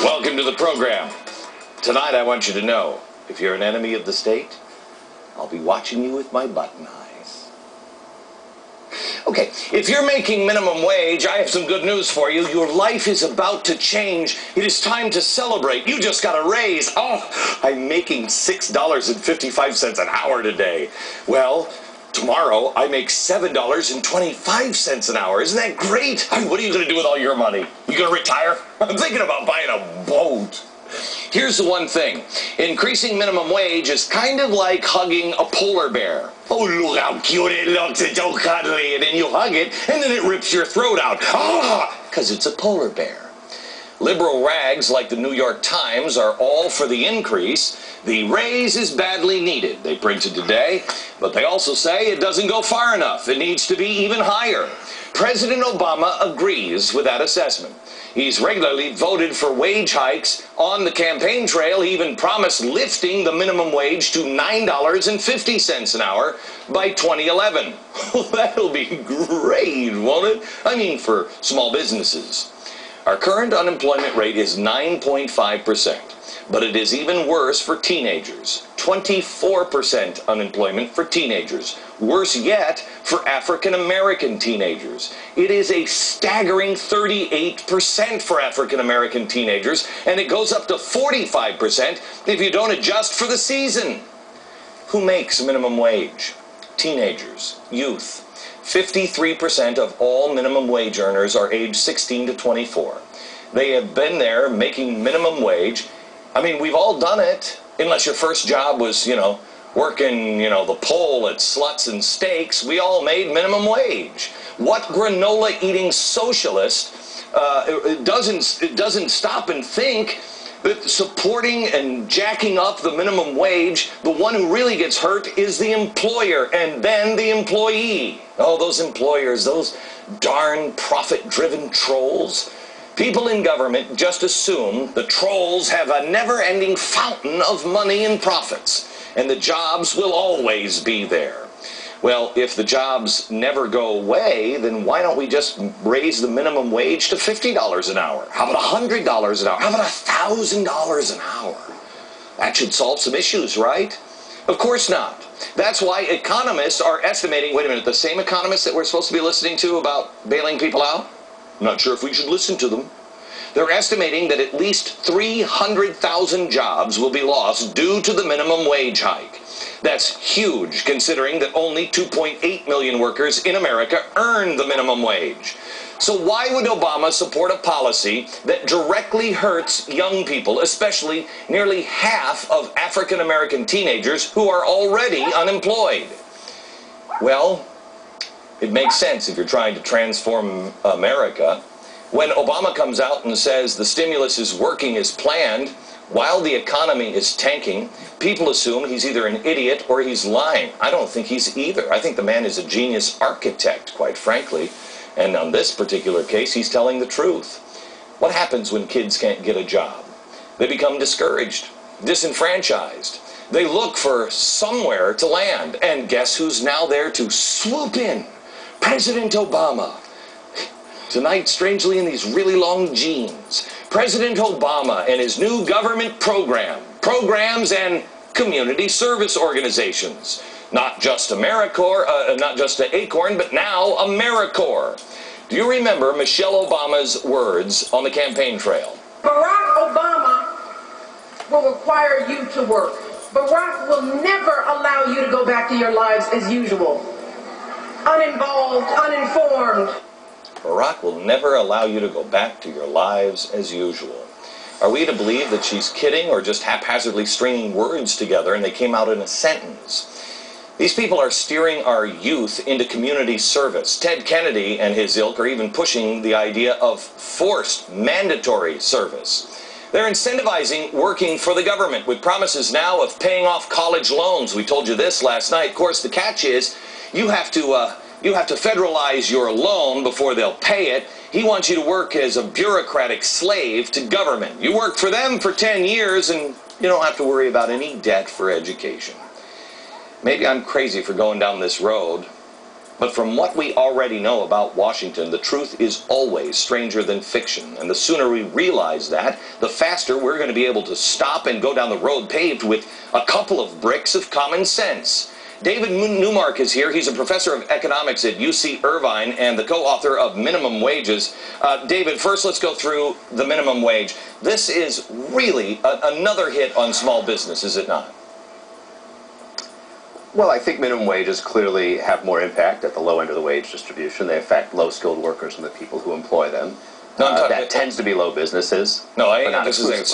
Welcome to the program. Tonight I want you to know, if you're an enemy of the state, I'll be watching you with my button eyes. Okay, if you're making minimum wage, I have some good news for you. Your life is about to change. It is time to celebrate. You just got a raise. Oh, I'm making $6.55 an hour today. Well, tomorrow I make $7.25 an hour. Isn't that great? What are you going to do with all your money? You going to retire? I'm thinking about buying a boat. Here's the one thing. Increasing minimum wage is kind of like hugging a polar bear. Oh, look how cute it looks. It's so cuddly. And then you hug it, and then it rips your throat out. Ah, because it's a polar bear. Liberal rags like the New York Times are all for the increase. The raise is badly needed, they printed today. But they also say it doesn't go far enough. It needs to be even higher. President Obama agrees with that assessment. He's regularly voted for wage hikes. On the campaign trail, he even promised lifting the minimum wage to $9.50 an hour by 2011. Well, that'll be great, won't it? I mean, for small businesses. Our current unemployment rate is 9.5%, but it is even worse for teenagers. 24% unemployment for teenagers. Worse yet for African American teenagers. It is a staggering 38% for African American teenagers, and it goes up to 45% if you don't adjust for the season. Who makes minimum wage? Teenagers, youth. 53% of all minimum wage earners are aged 16 to 24. They have been there making minimum wage. I mean, we've all done it, unless your first job was, working, the pole at Sluts and Steaks. We all made minimum wage. What granola-eating socialist doesn't stop and think that supporting and jacking up the minimum wage, the one who really gets hurt is the employer and then the employee. Oh, those employers, those darn profit-driven trolls. People in government just assume the trolls have a never-ending fountain of money and profits, and the jobs will always be there. Well, if the jobs never go away, then why don't we just raise the minimum wage to $50 an hour? How about $100 an hour? How about $1,000 an hour? That should solve some issues, right? Of course not. That's why economists are estimating, wait a minute, the same economists that we're supposed to be listening to about bailing people out? I'm not sure if we should listen to them. They're estimating that at least 300,000 jobs will be lost due to the minimum wage hike. That's huge, considering that only 2.8 million workers in America earn the minimum wage. So why would Obama support a policy that directly hurts young people, especially nearly half of African American teenagers who are already unemployed? Well, it makes sense if you're trying to transform America. When Obama comes out and says the stimulus is working as planned, while the economy is tanking, people assume he's either an idiot or he's lying. I don't think he's either. I think the man is a genius architect, quite frankly. And on this particular case, he's telling the truth. What happens when kids can't get a job? They become discouraged, disenfranchised. They look for somewhere to land. And guess who's now there to swoop in? President Obama. Tonight, strangely, in these really long jeans, President Obama and his new government programs and community service organizations. Not just AmeriCorps, not just ACORN, but now AmeriCorps. Do you remember Michelle Obama's words on the campaign trail? Barack Obama will require you to work. Barack will never allow you to go back to your lives as usual. Uninvolved, uninformed. Barack will never allow you to go back to your lives as usual. Are we to believe that she's kidding or just haphazardly stringing words together and they came out in a sentence? These people are steering our youth into community service. Ted Kennedy and his ilk are even pushing the idea of forced, mandatory service. They're incentivizing working for the government with promises now of paying off college loans. We told you this last night. Of course, the catch is you have to federalize your loan before they'll pay it. He wants you to work as a bureaucratic slave to government. You work for them for 10 years and you don't have to worry about any debt for education. Maybe I'm crazy for going down this road, But from what we already know about Washington, the truth is always stranger than fiction. And the sooner we realize that, the faster we're going to be able to stop and go down the road paved with a couple of bricks of common sense. David Newmark is here. He's a professor of economics at UC Irvine and the co-author of Minimum Wages. David, first let's go through the minimum wage. This is really another hit on small business, is it not? Well, I think minimum wages clearly have more impact at the low end of the wage distribution. They affect low-skilled workers and the people who employ them. No, that tends to be low businesses. No, this is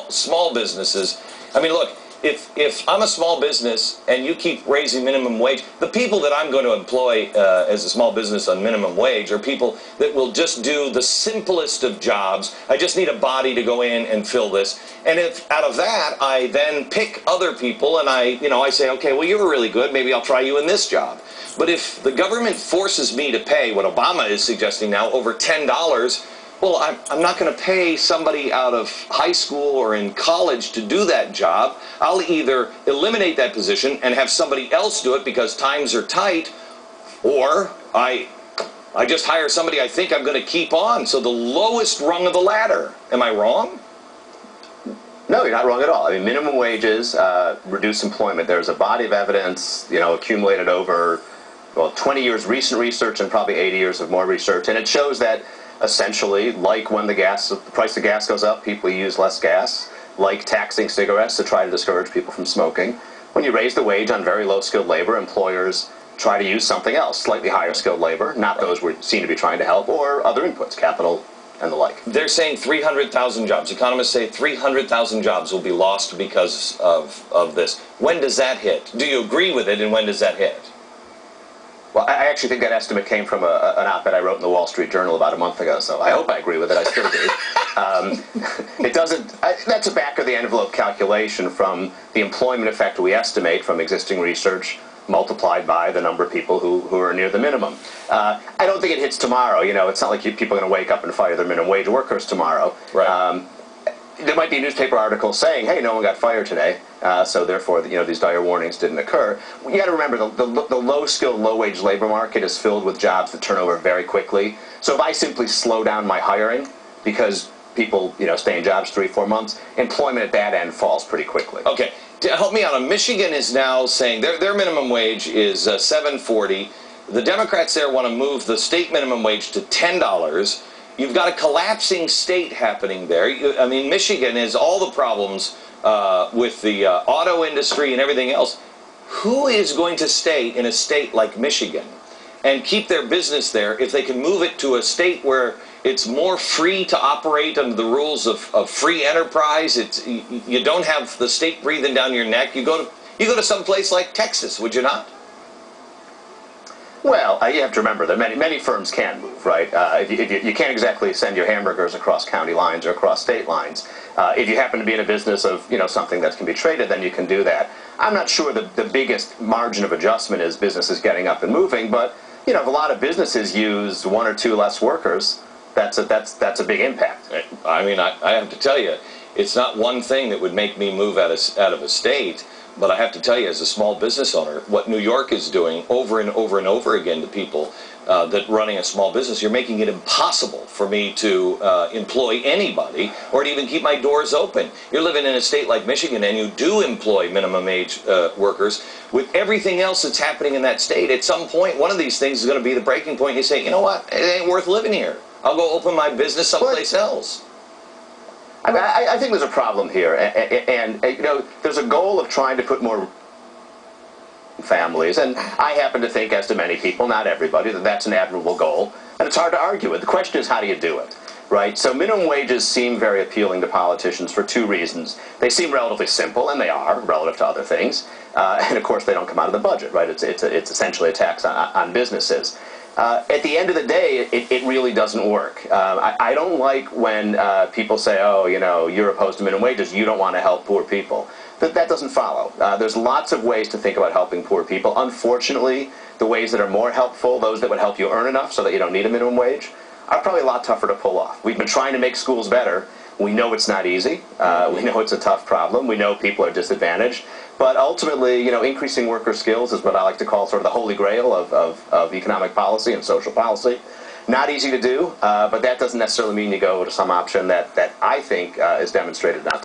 small businesses. I mean, look, if I'm a small business and you keep raising minimum wage, the people that I'm going to employ as a small business on minimum wage are people that will just do the simplest of jobs. I just need a body to go in and fill this. And if out of that, I then pick other people and I say, okay, well, you're really good. Maybe I'll try you in this job. But if the government forces me to pay what Obama is suggesting now, over $10, well, I'm not going to pay somebody out of high school or in college to do that job. I'll either eliminate that position and have somebody else do it because times are tight, or I just hire somebody I think I'm going to keep on. So the lowest rung of the ladder. Am I wrong? No, you're not wrong at all. I mean, minimum wages reduce employment. There's a body of evidence, accumulated over, 20 years recent research and probably 80 years of more research, and it shows that essentially, like when the price of gas goes up, people use less gas. Like taxing cigarettes to try to discourage people from smoking. When you raise the wage on very low-skilled labor, employers try to use something else, slightly higher-skilled labor, not those we seem to be trying to help, or other inputs, capital and the like. They're saying 300,000 jobs. Economists say 300,000 jobs will be lost because of this. When does that hit? Do you agree with it, and when does that hit? Well, I actually think that estimate came from an op-ed I wrote in the Wall Street Journal about a month ago, so I hope I agree with it. I still do. It doesn't. That's a back-of-the-envelope calculation from the employment effect we estimate from existing research multiplied by the number of people who are near the minimum. I don't think it hits tomorrow. It's not like people are going to wake up and fire their minimum wage workers tomorrow. Right. There might be a newspaper article saying, hey, no one got fired today, so therefore, these dire warnings didn't occur. You got to remember, the low-skilled, low-wage labor market is filled with jobs that turn over very quickly. So if I simply slow down my hiring because people, stay in jobs 3-4 months, employment at that end falls pretty quickly. Okay. Help me out. Michigan is now saying their minimum wage is $7.40. The Democrats there want to move the state minimum wage to $10. You've got a collapsing state happening there. I mean, Michigan has all the problems with the auto industry and everything else. Who is going to stay in a state like Michigan and keep their business there if they can move it to a state where it's more free to operate under the rules of free enterprise? You don't have the state breathing down your neck. You go to some place like Texas, would you not? Well, you have to remember that many firms can move, right? If you can't exactly send your hamburgers across county lines or across state lines. If you happen to be in a business of something that can be traded, then you can do that. I'm not sure the biggest margin of adjustment is businesses getting up and moving, but if a lot of businesses use 1 or 2 less workers, that's a big impact. I mean, I have to tell you, it's not one thing that would make me move out of a state. But I have to tell you, as a small business owner, what New York is doing over and over and over again to people that running a small business, you're making it impossible for me to employ anybody or to even keep my doors open. You're living in a state like Michigan and you do employ minimum age workers. With everything else that's happening in that state, at some point, one of these things is going to be the breaking point. You say, you know what, it ain't worth living here. I'll go open my business someplace else. I mean, I think there's a problem here, and there's a goal of trying to put more families, and I happen to think, as do many people, not everybody, that that's an admirable goal, and it's hard to argue with. The question is, how do you do it, right? So minimum wages seem very appealing to politicians for 2 reasons. They seem relatively simple, and they are, relative to other things, and of course they don't come out of the budget, right? It's essentially a tax on businesses. At the end of the day, it really doesn't work. I don't like when people say, oh, you're opposed to minimum wages, you don't want to help poor people. That doesn't follow. There's lots of ways to think about helping poor people. Unfortunately, the ways that are more helpful, those that would help you earn enough so that you don't need a minimum wage, are probably a lot tougher to pull off. We've been trying to make schools better. We know it's not easy. We know it's a tough problem. We know people are disadvantaged. But ultimately, increasing worker skills is what I like to call sort of the holy grail of economic policy and social policy. Not easy to do, but that doesn't necessarily mean you go to some option that I think is demonstrated not